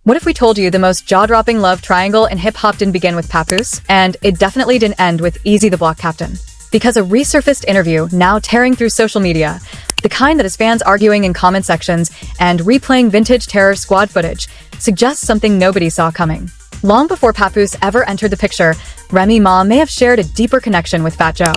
What if we told you the most jaw-dropping love triangle in hip-hop didn't begin with Papoose, and it definitely didn't end with Easy the Block Captain? Because a resurfaced interview now tearing through social media, the kind that has fans arguing in comment sections and replaying vintage Terror Squad footage, suggests something nobody saw coming. Long before Papoose ever entered the picture, Remy Ma may have shared a deeper connection with Fat Joe.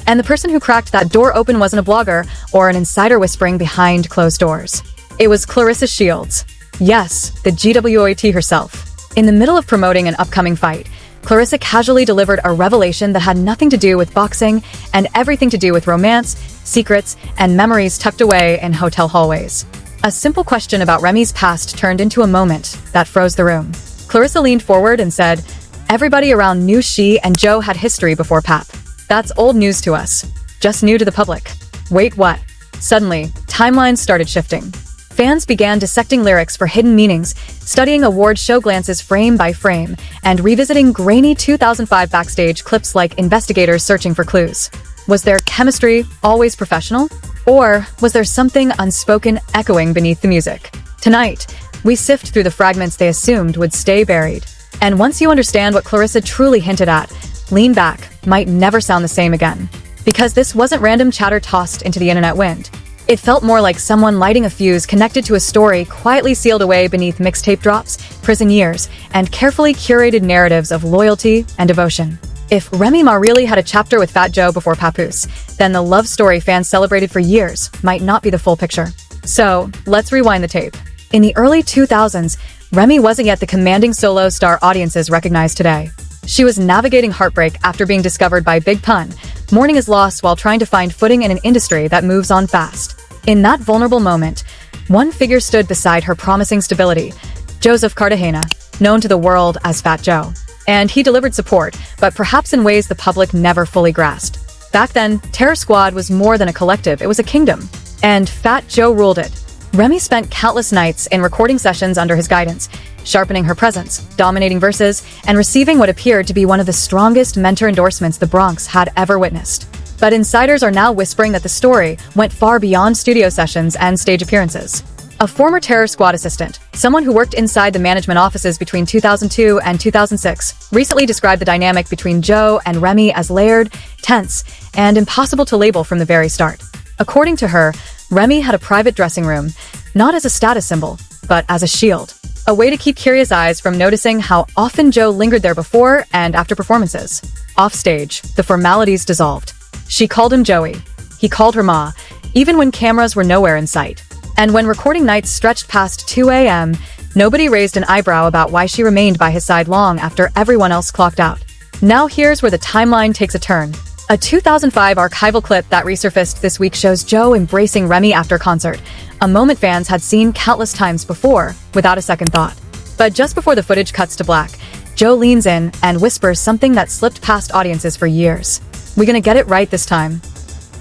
And the person who cracked that door open wasn't a blogger or an insider whispering behind closed doors. It was Claressa Shields. Yes, the GWOAT herself. In the middle of promoting an upcoming fight, Claressa casually delivered a revelation that had nothing to do with boxing and everything to do with romance, secrets, and memories tucked away in hotel hallways. A simple question about Remy's past turned into a moment that froze the room. Claressa leaned forward and said, "Everybody around knew she and Joe had history before Pap. That's old news to us. Just new to the public." Wait, what? Suddenly, timelines started shifting. Fans began dissecting lyrics for hidden meanings, studying award show glances frame by frame, and revisiting grainy 2005 backstage clips like investigators searching for clues. Was their chemistry always professional? Or was there something unspoken echoing beneath the music? Tonight, we sift through the fragments they assumed would stay buried. And once you understand what Claressa truly hinted at, Lean Back might never sound the same again. Because this wasn't random chatter tossed into the internet wind. It felt more like someone lighting a fuse connected to a story quietly sealed away beneath mixtape drops, prison years, and carefully curated narratives of loyalty and devotion. If Remy Ma really had a chapter with Fat Joe before Papoose, then the love story fans celebrated for years might not be the full picture. So, let's rewind the tape. In the early 2000s, Remy wasn't yet the commanding solo star audiences recognize today. She was navigating heartbreak after being discovered by Big Pun, mourning his loss while trying to find footing in an industry that moves on fast. In that vulnerable moment, one figure stood beside her, promising stability: Joseph Cartagena, known to the world as Fat Joe. And he delivered support, but perhaps in ways the public never fully grasped. Back then, Terror Squad was more than a collective, it was a kingdom. And Fat Joe ruled it. Remy spent countless nights in recording sessions under his guidance, sharpening her presence, dominating verses, and receiving what appeared to be one of the strongest mentor endorsements the Bronx had ever witnessed. But insiders are now whispering that the story went far beyond studio sessions and stage appearances. A former Terror Squad assistant, someone who worked inside the management offices between 2002 and 2006, recently described the dynamic between Joe and Remy as layered, tense, and impossible to label from the very start. According to her, Remy had a private dressing room, not as a status symbol, but as a shield. A way to keep curious eyes from noticing how often Joe lingered there before and after performances. Offstage, the formalities dissolved. She called him Joey. He called her Ma, even when cameras were nowhere in sight. And when recording nights stretched past 2 a.m., nobody raised an eyebrow about why she remained by his side long after everyone else clocked out. Now here's where the timeline takes a turn. A 2005 archival clip that resurfaced this week shows Joe embracing Remy after concert, a moment fans had seen countless times before, without a second thought. But just before the footage cuts to black, Joe leans in and whispers something that slipped past audiences for years. "We gonna get it right this time."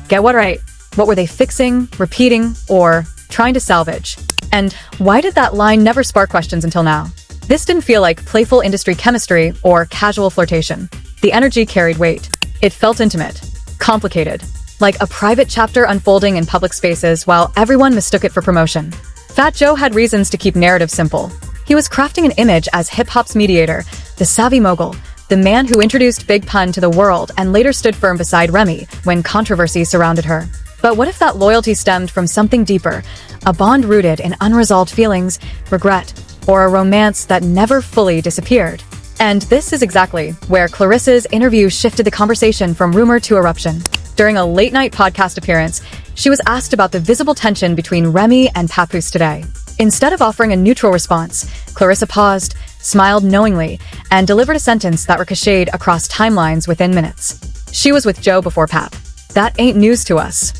Get what right? What were they fixing, repeating, or trying to salvage? And why did that line never spark questions until now? This didn't feel like playful industry chemistry or casual flirtation. The energy carried weight. It felt intimate, complicated, like a private chapter unfolding in public spaces while everyone mistook it for promotion. Fat Joe had reasons to keep narrative simple. He was crafting an image as hip-hop's mediator, the savvy mogul, the man who introduced Big Pun to the world and later stood firm beside Remy when controversy surrounded her. But what if that loyalty stemmed from something deeper, a bond rooted in unresolved feelings, regret, or a romance that never fully disappeared? And this is exactly where Claressa's interview shifted the conversation from rumor to eruption. During a late-night podcast appearance, she was asked about the visible tension between Remy and Papoose today. Instead of offering a neutral response, Claressa paused, smiled knowingly, and delivered a sentence that ricocheted across timelines within minutes. She was with Joe before Pap. That ain't news to us.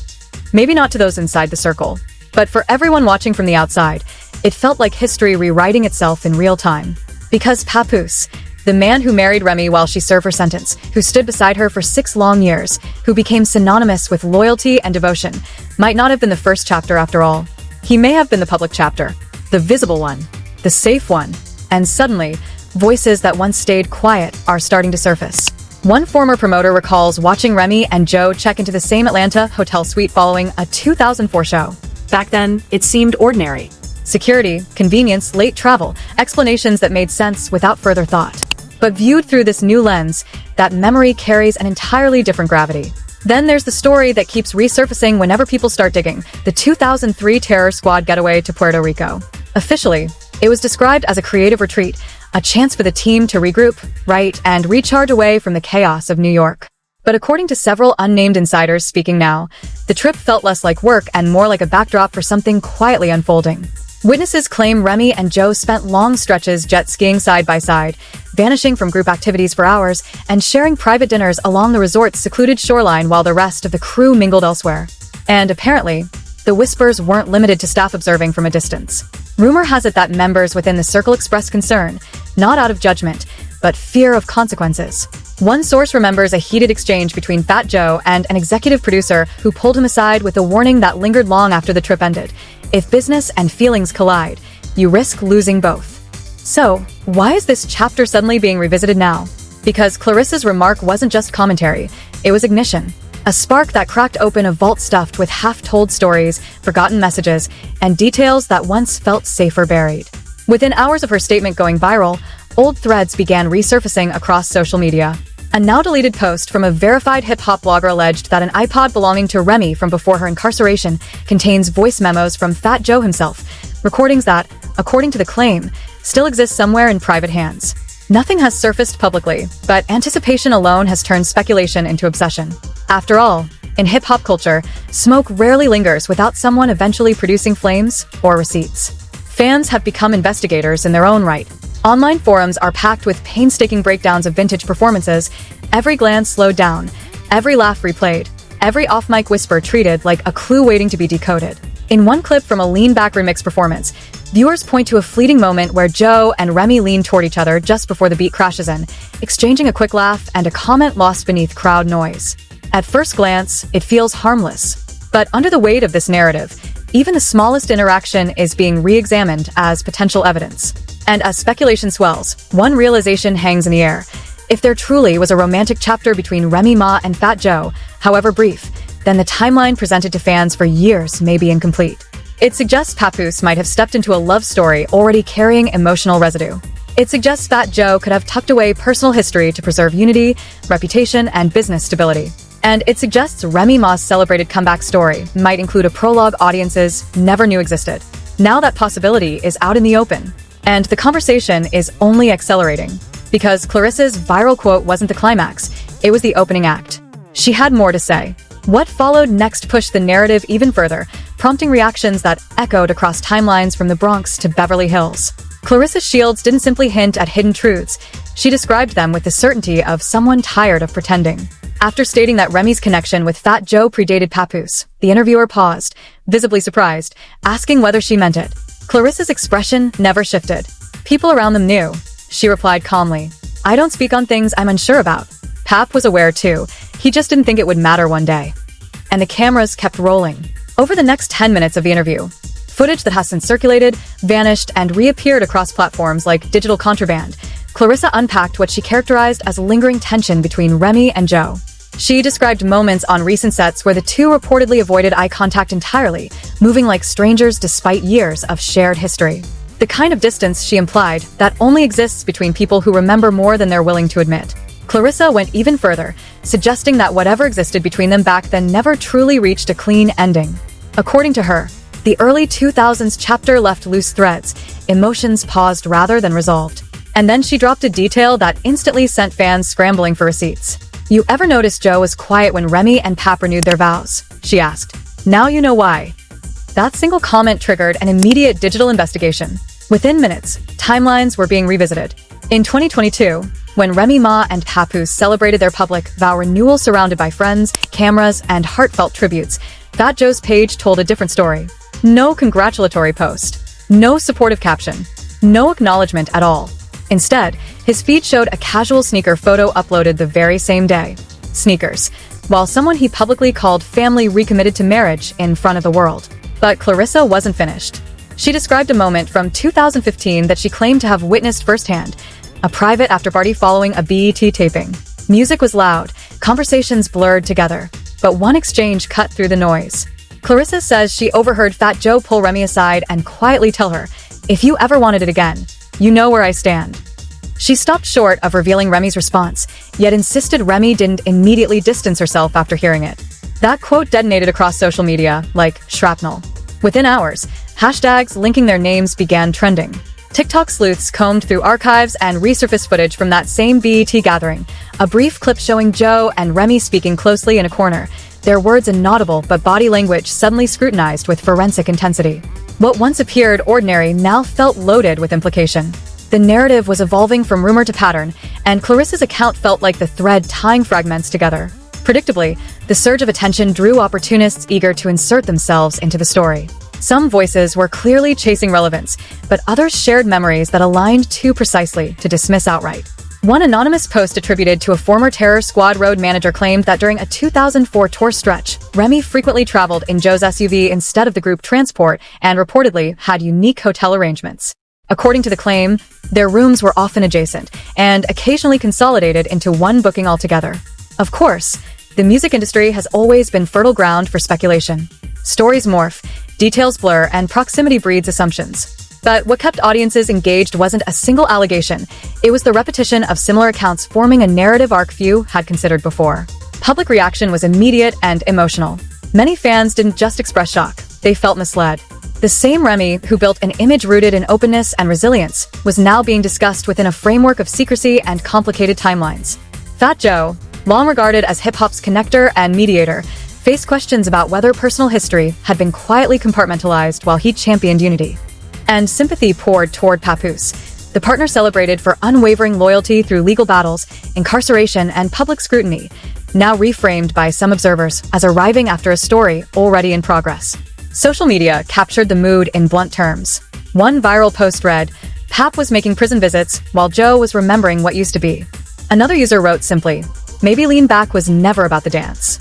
Maybe not to those inside the circle, but for everyone watching from the outside, it felt like history rewriting itself in real time. Because Papoose, the man who married Remy while she served her sentence, who stood beside her for 6 long years, who became synonymous with loyalty and devotion, might not have been the first chapter after all. He may have been the public chapter, the visible one, the safe one, and suddenly, voices that once stayed quiet are starting to surface. One former promoter recalls watching Remy and Joe check into the same Atlanta hotel suite following a 2004 show. Back then, it seemed ordinary. Security, convenience, late travel, explanations that made sense without further thought. But viewed through this new lens, that memory carries an entirely different gravity. Then there's the story that keeps resurfacing whenever people start digging, the 2003 Terror Squad getaway to Puerto Rico. Officially, it was described as a creative retreat, a chance for the team to regroup, write, and recharge away from the chaos of New York. But according to several unnamed insiders speaking now, the trip felt less like work and more like a backdrop for something quietly unfolding. Witnesses claim Remy and Joe spent long stretches jet skiing side by side, vanishing from group activities for hours, and sharing private dinners along the resort's secluded shoreline while the rest of the crew mingled elsewhere. And apparently, the whispers weren't limited to staff observing from a distance. Rumor has it that members within the circle expressed concern, not out of judgment, but fear of consequences. One source remembers a heated exchange between Fat Joe and an executive producer who pulled him aside with a warning that lingered long after the trip ended. If business and feelings collide, you risk losing both. So, why is this chapter suddenly being revisited now? Because Clarissa's remark wasn't just commentary, it was ignition. A spark that cracked open a vault stuffed with half-told stories, forgotten messages, and details that once felt safer buried. Within hours of her statement going viral, old threads began resurfacing across social media. A now-deleted post from a verified hip-hop blogger alleged that an iPod belonging to Remy from before her incarceration contains voice memos from Fat Joe himself, recordings that, according to the claim, still exist somewhere in private hands. Nothing has surfaced publicly, but anticipation alone has turned speculation into obsession. After all, in hip-hop culture, smoke rarely lingers without someone eventually producing flames or receipts. Fans have become investigators in their own right. Online forums are packed with painstaking breakdowns of vintage performances, every glance slowed down, every laugh replayed, every off-mic whisper treated like a clue waiting to be decoded. In one clip from a lean-back remix performance, viewers point to a fleeting moment where Joe and Remy lean toward each other just before the beat crashes in, exchanging a quick laugh and a comment lost beneath crowd noise. At first glance, it feels harmless. But under the weight of this narrative, even the smallest interaction is being re-examined as potential evidence. And as speculation swells, one realization hangs in the air. If there truly was a romantic chapter between Remy Ma and Fat Joe, however brief, then the timeline presented to fans for years may be incomplete. It suggests Papoose might have stepped into a love story already carrying emotional residue. It suggests Fat Joe could have tucked away personal history to preserve unity, reputation, and business stability. And it suggests Remy Ma's celebrated comeback story might include a prologue audiences never knew existed. Now that possibility is out in the open. And the conversation is only accelerating. Because Clarissa's viral quote wasn't the climax, it was the opening act. She had more to say. What followed next pushed the narrative even further, prompting reactions that echoed across timelines from the Bronx to Beverly Hills. Claressa Shields didn't simply hint at hidden truths, she described them with the certainty of someone tired of pretending. After stating that Remy's connection with Fat Joe predated Papoose, the interviewer paused, visibly surprised, asking whether she meant it. Clarissa's expression never shifted. People around them knew. She replied calmly, "I don't speak on things I'm unsure about." Pap was aware too. He just didn't think it would matter one day. And the cameras kept rolling. Over the next 10 minutes of the interview, footage that has since circulated, vanished, and reappeared across platforms like digital contraband, Claressa unpacked what she characterized as lingering tension between Remy and Joe. She described moments on recent sets where the two reportedly avoided eye contact entirely, moving like strangers despite years of shared history. The kind of distance, she implied, that only exists between people who remember more than they're willing to admit. Claressa went even further, suggesting that whatever existed between them back then never truly reached a clean ending. According to her, the early 2000s chapter left loose threads, emotions paused rather than resolved. And then she dropped a detail that instantly sent fans scrambling for receipts. "You ever notice Joe was quiet when Remy and Pap renewed their vows?" she asked. "Now you know why." That single comment triggered an immediate digital investigation. Within minutes, timelines were being revisited. In 2022, when Remy Ma and Papoose celebrated their public vow renewal surrounded by friends, cameras, and heartfelt tributes, Fat Joe's page told a different story. No congratulatory post, no supportive caption, no acknowledgement at all. Instead, his feed showed a casual sneaker photo uploaded the very same day. Sneakers, while someone he publicly called family recommitted to marriage in front of the world. But Claressa wasn't finished. She described a moment from 2015 that she claimed to have witnessed firsthand, a private after-party following a BET taping. Music was loud, conversations blurred together, but one exchange cut through the noise. Claressa says she overheard Fat Joe pull Remy aside and quietly tell her, "If you ever wanted it again, you know where I stand." She stopped short of revealing Remy's response, yet insisted Remy didn't immediately distance herself after hearing it. That quote detonated across social media like shrapnel. Within hours, hashtags linking their names began trending. TikTok sleuths combed through archives and resurfaced footage from that same BET gathering, a brief clip showing Joe and Remy speaking closely in a corner, their words inaudible but body language suddenly scrutinized with forensic intensity. What once appeared ordinary now felt loaded with implication. The narrative was evolving from rumor to pattern, and Claressa's account felt like the thread tying fragments together. Predictably, the surge of attention drew opportunists eager to insert themselves into the story. Some voices were clearly chasing relevance, but others shared memories that aligned too precisely to dismiss outright. One anonymous post attributed to a former Terror Squad road manager claimed that during a 2004 tour stretch, Remy frequently traveled in Joe's SUV instead of the group transport and reportedly had unique hotel arrangements. According to the claim, their rooms were often adjacent and occasionally consolidated into one booking altogether. Of course, the music industry has always been fertile ground for speculation. Stories morph, details blur, and proximity breeds assumptions. But what kept audiences engaged wasn't a single allegation. It was the repetition of similar accounts forming a narrative arc few had considered before. Public reaction was immediate and emotional. Many fans didn't just express shock, they felt misled. The same Remy, who built an image rooted in openness and resilience, was now being discussed within a framework of secrecy and complicated timelines. Fat Joe, long regarded as hip-hop's connector and mediator, faced questions about whether personal history had been quietly compartmentalized while he championed unity. And sympathy poured toward Papoose, the partner celebrated for unwavering loyalty through legal battles, incarceration, and public scrutiny, now reframed by some observers as arriving after a story already in progress. Social media captured the mood in blunt terms. One viral post read, "Pap was making prison visits while Joe was remembering what used to be." Another user wrote simply, "Maybe Lean Back was never about the dance.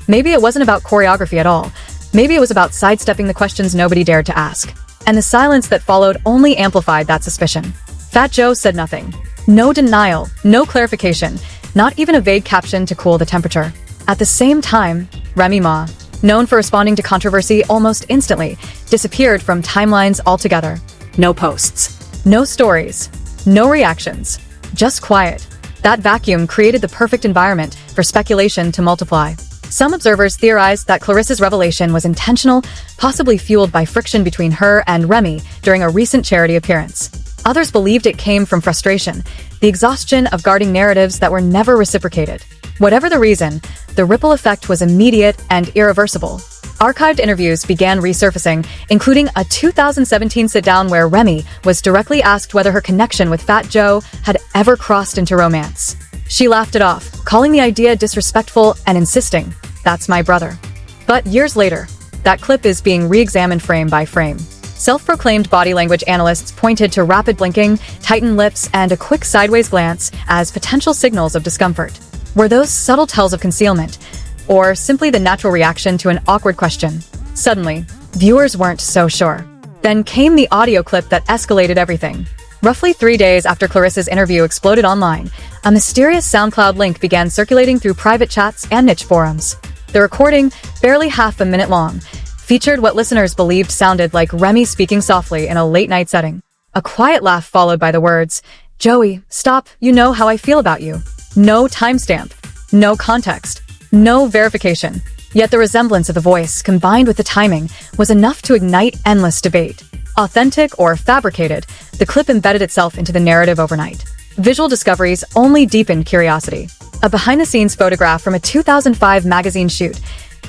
Maybe it wasn't about choreography at all. Maybe it was about sidestepping the questions nobody dared to ask." And the silence that followed only amplified that suspicion. Fat Joe said nothing. No denial, no clarification, not even a vague caption to cool the temperature. At the same time, Remy Ma, known for responding to controversy almost instantly, disappeared from timelines altogether. No posts, no stories, no reactions, just quiet. That vacuum created the perfect environment for speculation to multiply. Some observers theorized that Claressa's revelation was intentional, possibly fueled by friction between her and Remy during a recent charity appearance. Others believed it came from frustration, the exhaustion of guarding narratives that were never reciprocated. Whatever the reason, the ripple effect was immediate and irreversible. Archived interviews began resurfacing, including a 2017 sit-down where Remy was directly asked whether her connection with Fat Joe had ever crossed into romance. She laughed it off, calling the idea disrespectful and insisting, "That's my brother." But years later, that clip is being re-examined frame by frame. Self-proclaimed body language analysts pointed to rapid blinking, tightened lips, and a quick sideways glance as potential signals of discomfort. Were those subtle tells of concealment, or simply the natural reaction to an awkward question? Suddenly, viewers weren't so sure. Then came the audio clip that escalated everything. Roughly 3 days after Claressa's interview exploded online, a mysterious SoundCloud link began circulating through private chats and niche forums. The recording, barely half a minute long, featured what listeners believed sounded like Remy speaking softly in a late-night setting. A quiet laugh followed by the words, "Joey, stop, you know how I feel about you." No timestamp, no context, no verification. Yet the resemblance of the voice, combined with the timing, was enough to ignite endless debate. Authentic or fabricated, the clip embedded itself into the narrative overnight. Visual discoveries only deepened curiosity. A behind-the-scenes photograph from a 2005 magazine shoot,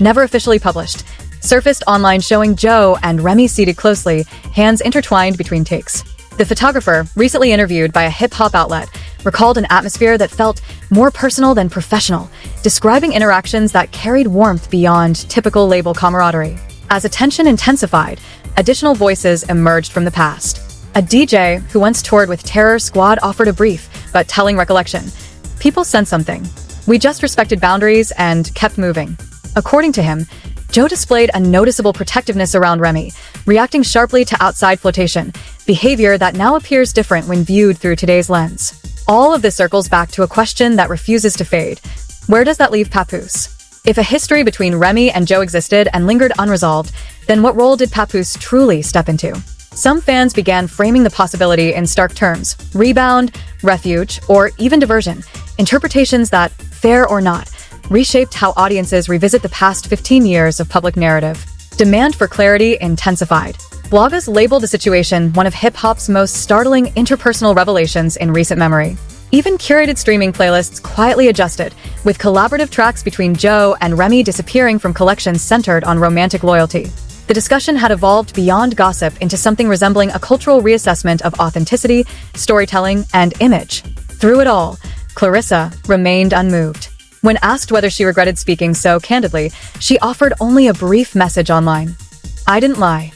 never officially published, surfaced online showing Joe and Remy seated closely, hands intertwined between takes. The photographer, recently interviewed by a hip-hop outlet, recalled an atmosphere that felt more personal than professional, describing interactions that carried warmth beyond typical label camaraderie. As attention intensified, additional voices emerged from the past. A DJ who once toured with Terror Squad offered a brief but telling recollection. "People sensed something. We just respected boundaries and kept moving." According to him, Joe displayed a noticeable protectiveness around Remy, reacting sharply to outside flotation, behavior that now appears different when viewed through today's lens. All of this circles back to a question that refuses to fade. Where does that leave Papoose? If a history between Remy and Joe existed and lingered unresolved, then what role did Papoose truly step into? Some fans began framing the possibility in stark terms: rebound, refuge, or even diversion. Interpretations that, fair or not, reshaped how audiences revisit the past 15 years of public narrative. Demand for clarity intensified. Bloggers labeled the situation one of hip-hop's most startling interpersonal revelations in recent memory. Even curated streaming playlists quietly adjusted, with collaborative tracks between Joe and Remy disappearing from collections centered on romantic loyalty. The discussion had evolved beyond gossip into something resembling a cultural reassessment of authenticity, storytelling, and image. Through it all, Claressa remained unmoved. When asked whether she regretted speaking so candidly, she offered only a brief message online. "I didn't lie."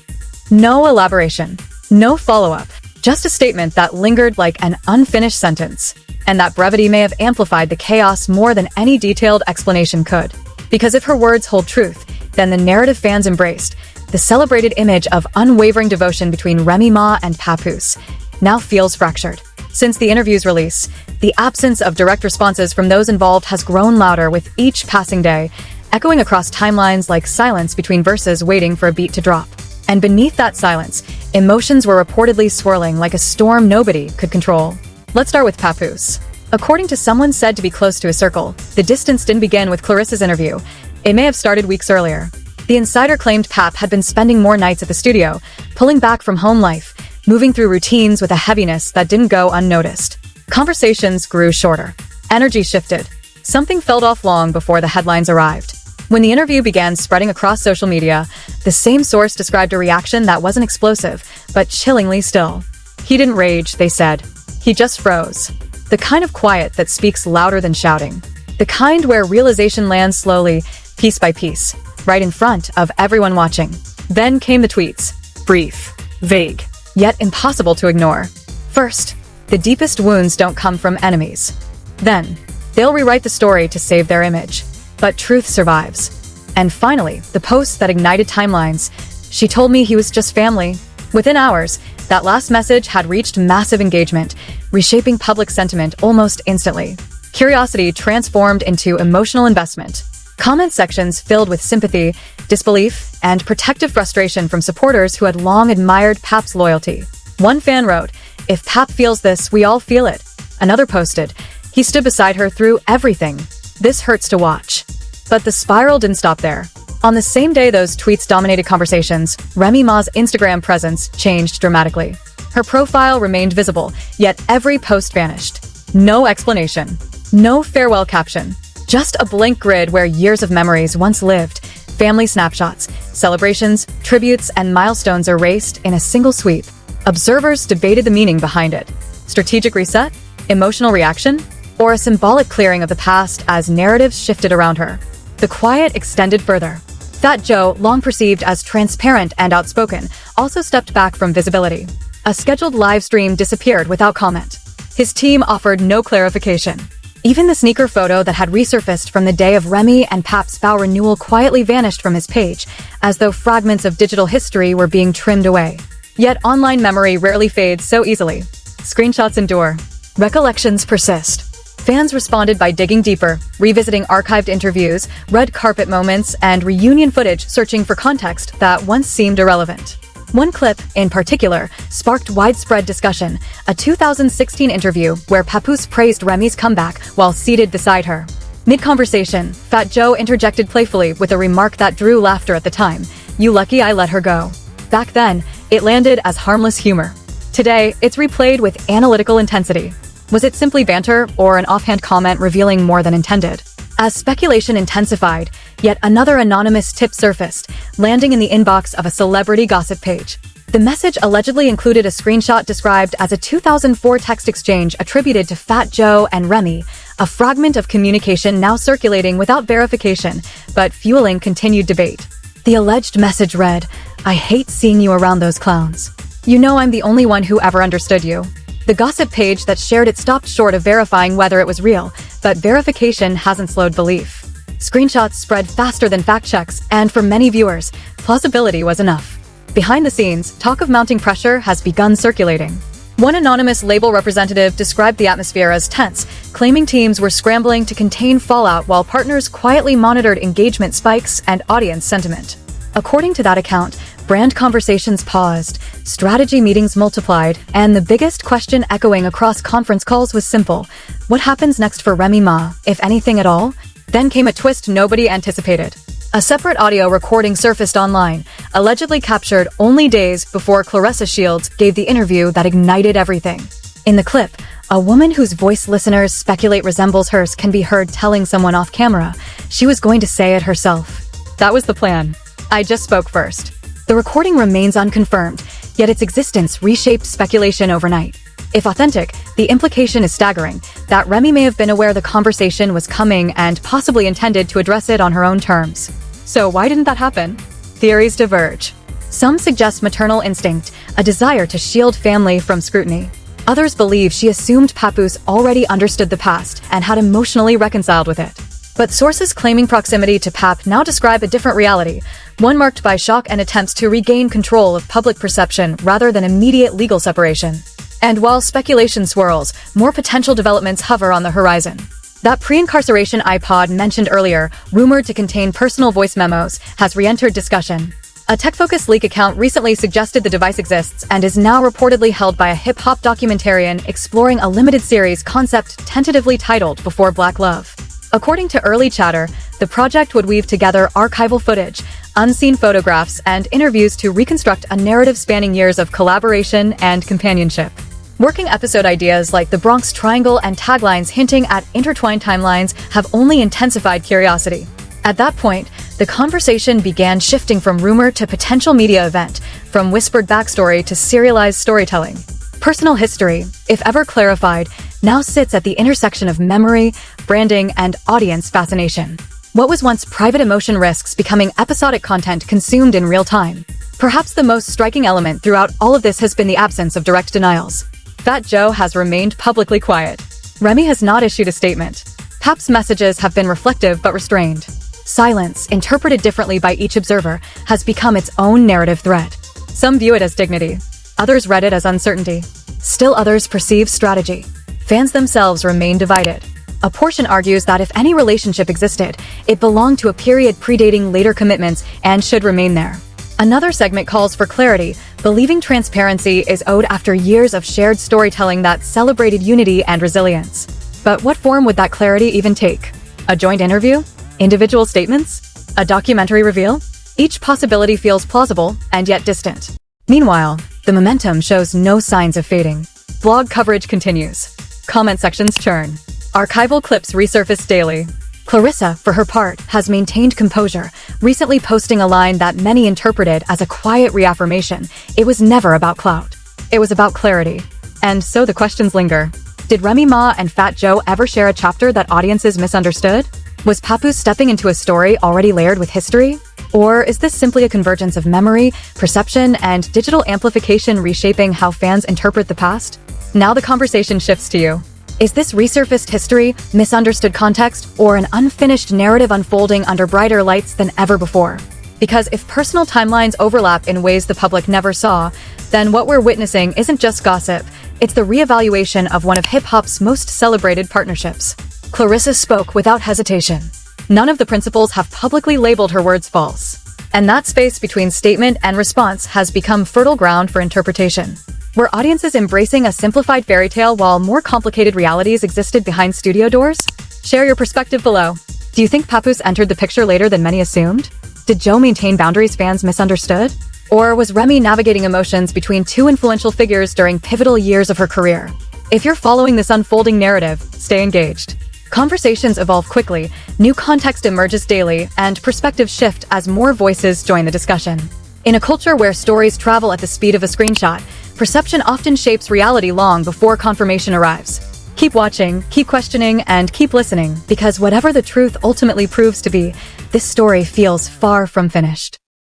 No elaboration, no follow-up, just a statement that lingered like an unfinished sentence. And that brevity may have amplified the chaos more than any detailed explanation could. Because if her words hold truth, then the narrative fans embraced, the celebrated image of unwavering devotion between Remy Ma and Papoose, now feels fractured. Since the interview's release, the absence of direct responses from those involved has grown louder with each passing day, echoing across timelines like silence between verses waiting for a beat to drop. And beneath that silence, emotions were reportedly swirling like a storm nobody could control. Let's start with Papoose. According to someone said to be close to a circle, the distance didn't begin with Claressa's interview. It may have started weeks earlier. The insider claimed Pap had been spending more nights at the studio, pulling back from home life, moving through routines with a heaviness that didn't go unnoticed. Conversations grew shorter. Energy shifted. Something felt off long before the headlines arrived. When the interview began spreading across social media, the same source described a reaction that wasn't explosive, but chillingly still. He didn't rage, they said. He just froze. The kind of quiet that speaks louder than shouting. The kind where realization lands slowly, piece by piece, right in front of everyone watching. Then came the tweets. Brief, vague, yet impossible to ignore. First, the deepest wounds don't come from enemies. Then, they'll rewrite the story to save their image. But truth survives. And finally, the post that ignited timelines. She told me he was just family. Within hours, that last message had reached massive engagement, reshaping public sentiment almost instantly. Curiosity transformed into emotional investment. Comment sections filled with sympathy, disbelief, and protective frustration from supporters who had long admired Pap's loyalty. One fan wrote, "If Pap feels this, we all feel it." Another posted, "He stood beside her through everything. This hurts to watch." But the spiral didn't stop there. On the same day those tweets dominated conversations, Remy Ma's Instagram presence changed dramatically. Her profile remained visible, yet every post vanished. No explanation. No farewell caption. Just a blank grid where years of memories once lived. Family snapshots, celebrations, tributes, and milestones erased in a single sweep. Observers debated the meaning behind it. Strategic reset? Emotional reaction? Or a symbolic clearing of the past as narratives shifted around her? The quiet extended further. Fat Joe, long perceived as transparent and outspoken, also stepped back from visibility. A scheduled live stream disappeared without comment. His team offered no clarification. Even the sneaker photo that had resurfaced from the day of Remy and Pap's vow renewal quietly vanished from his page, as though fragments of digital history were being trimmed away. Yet online memory rarely fades so easily. Screenshots endure. Recollections persist. Fans responded by digging deeper, revisiting archived interviews, red carpet moments, and reunion footage searching for context that once seemed irrelevant. One clip, in particular, sparked widespread discussion, a 2016 interview where Papoose praised Remy's comeback while seated beside her. Mid-conversation, Fat Joe interjected playfully with a remark that drew laughter at the time. "You lucky I let her go." Back then, it landed as harmless humor. Today, it's replayed with analytical intensity. Was it simply banter or an offhand comment revealing more than intended? As speculation intensified, yet another anonymous tip surfaced, landing in the inbox of a celebrity gossip page. The message allegedly included a screenshot described as a 2004 text exchange attributed to Fat Joe and Remy, a fragment of communication now circulating without verification, but fueling continued debate. The alleged message read, "I hate seeing you around those clowns. You know I'm the only one who ever understood you." The gossip page that shared it stopped short of verifying whether it was real, but verification hasn't slowed belief. Screenshots spread faster than fact checks, and for many viewers, plausibility was enough. Behind the scenes, talk of mounting pressure has begun circulating. One anonymous label representative described the atmosphere as tense, claiming teams were scrambling to contain fallout while partners quietly monitored engagement spikes and audience sentiment. According to that account, brand conversations paused, strategy meetings multiplied, and the biggest question echoing across conference calls was simple: what happens next for Remy Ma, if anything at all? Then came a twist nobody anticipated. A separate audio recording surfaced online, allegedly captured only days before Claressa Shields gave the interview that ignited everything. In the clip, a woman whose voice listeners speculate resembles hers can be heard telling someone off camera she was going to say it herself. That was the plan. I just spoke first. The recording remains unconfirmed, yet its existence reshaped speculation overnight. If authentic, the implication is staggering, that Remy may have been aware the conversation was coming and possibly intended to address it on her own terms. So why didn't that happen? Theories diverge. Some suggest maternal instinct, a desire to shield family from scrutiny. Others believe she assumed Papoose already understood the past and had emotionally reconciled with it. But sources claiming proximity to Pap now describe a different reality, one marked by shock and attempts to regain control of public perception rather than immediate legal separation. And while speculation swirls, more potential developments hover on the horizon. That pre-incarceration iPod mentioned earlier, rumored to contain personal voice memos, has re-entered discussion. A tech-focused leak account recently suggested the device exists and is now reportedly held by a hip-hop documentarian exploring a limited series concept tentatively titled Before Black Love. According to early chatter, the project would weave together archival footage, unseen photographs, and interviews to reconstruct a narrative spanning years of collaboration and companionship. Working episode ideas like the Bronx Triangle and taglines hinting at intertwined timelines have only intensified curiosity. At that point, the conversation began shifting from rumor to potential media event, from whispered backstory to serialized storytelling. Personal history, if ever clarified, now sits at the intersection of memory, branding, and audience fascination. What was once private emotion risks becoming episodic content consumed in real time. Perhaps the most striking element throughout all of this has been the absence of direct denials. Fat Joe has remained publicly quiet. Remy has not issued a statement. Pap's messages have been reflective but restrained. Silence, interpreted differently by each observer, has become its own narrative thread. Some view it as dignity. Others read it as uncertainty. Still others perceive strategy. Fans themselves remain divided. A portion argues that if any relationship existed, it belonged to a period predating later commitments and should remain there. Another segment calls for clarity, believing transparency is owed after years of shared storytelling that celebrated unity and resilience. But what form would that clarity even take? A joint interview? Individual statements? A documentary reveal? Each possibility feels plausible and yet distant. Meanwhile, the momentum shows no signs of fading. Blog coverage continues. Comment sections churn. Archival clips resurface daily. Claressa, for her part, has maintained composure, recently posting a line that many interpreted as a quiet reaffirmation. It was never about clout. It was about clarity. And so the questions linger. Did Remy Ma and Fat Joe ever share a chapter that audiences misunderstood? Was Papoose stepping into a story already layered with history? Or is this simply a convergence of memory, perception, and digital amplification reshaping how fans interpret the past? Now the conversation shifts to you. Is this resurfaced history, misunderstood context, or an unfinished narrative unfolding under brighter lights than ever before? Because if personal timelines overlap in ways the public never saw, then what we're witnessing isn't just gossip, it's the reevaluation of one of hip-hop's most celebrated partnerships. Claressa spoke without hesitation. None of the principals have publicly labeled her words false. And that space between statement and response has become fertile ground for interpretation. Were audiences embracing a simplified fairy tale while more complicated realities existed behind studio doors? Share your perspective below. Do you think Papoose entered the picture later than many assumed? Did Joe maintain boundaries fans misunderstood? Or was Remy navigating emotions between two influential figures during pivotal years of her career? If you're following this unfolding narrative, stay engaged. Conversations evolve quickly, new context emerges daily, and perspectives shift as more voices join the discussion. In a culture where stories travel at the speed of a screenshot, perception often shapes reality long before confirmation arrives. Keep watching, keep questioning, and keep listening, because whatever the truth ultimately proves to be, this story feels far from finished.